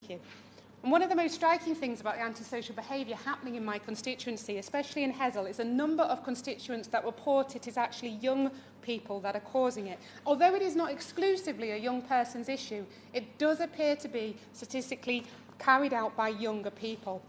Thank you. And one of the most striking things about the antisocial behaviour happening in my constituency, especially in Hessle, is a number of constituents that report it is actually young people that are causing it. Although it is not exclusively a young person's issue, it does appear to be statistically carried out by younger people.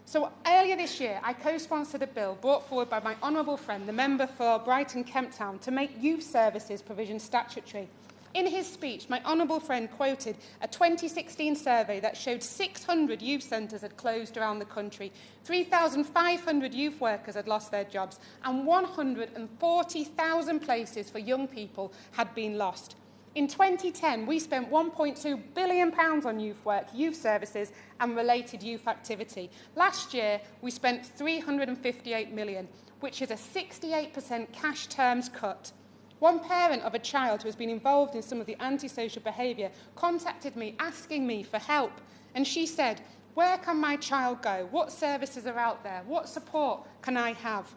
So earlier this year, I co-sponsored a bill brought forward by my honourable friend, the member for Brighton Kemp Town, to make youth services provision statutory. In his speech, my honourable friend quoted a 2016 survey that showed 600 youth centres had closed around the country, 3,500 youth workers had lost their jobs, and 140,000 places for young people had been lost. In 2010, we spent £1.2 billion on youth work, youth services and related youth activity. Last year, we spent £358 million, which is a 68% cash terms cut. One parent of a child who has been involved in some of the antisocial behaviour contacted me asking me for help. And she said, "Where can my child go? What services are out there? What support can I have?"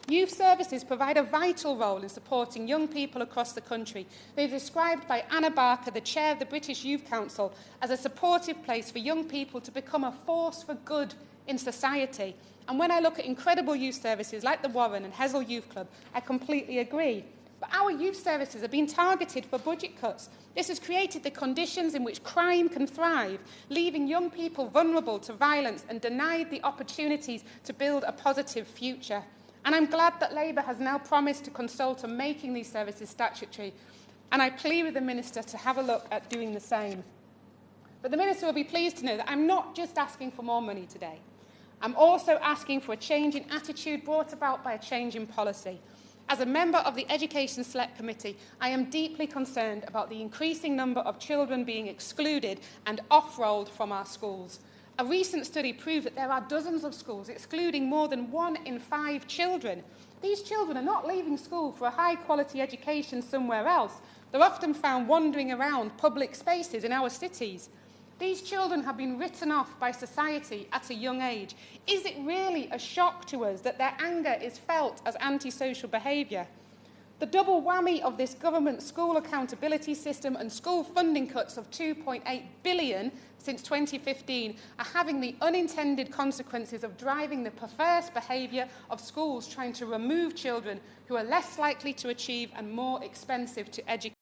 Youth services provide a vital role in supporting young people across the country. They are described by Anna Barker, the chair of the British Youth Council, as a supportive place for young people to become a force for good in society. And when I look at incredible youth services like the Warren and Hessle Youth Club, I completely agree. But our youth services are being targeted for budget cuts. This has created the conditions in which crime can thrive, leaving young people vulnerable to violence and denied the opportunities to build a positive future. And I'm glad that Labour has now promised to consult on making these services statutory, and I plead with the Minister to have a look at doing the same. But the Minister will be pleased to know that I'm not just asking for more money today. I'm also asking for a change in attitude brought about by a change in policy. As a member of the Education Select Committee, I am deeply concerned about the increasing number of children being excluded and off-rolled from our schools. A recent study proved that there are dozens of schools excluding more than 1 in 5 children. These children are not leaving school for a high-quality education somewhere else. They're often found wandering around public spaces in our cities. These children have been written off by society at a young age. Is it really a shock to us that their anger is felt as antisocial behaviour? The double whammy of this government school accountability system and school funding cuts of £2.8 billion since 2015 are having the unintended consequences of driving the perverse behaviour of schools trying to remove children who are less likely to achieve and more expensive to educate.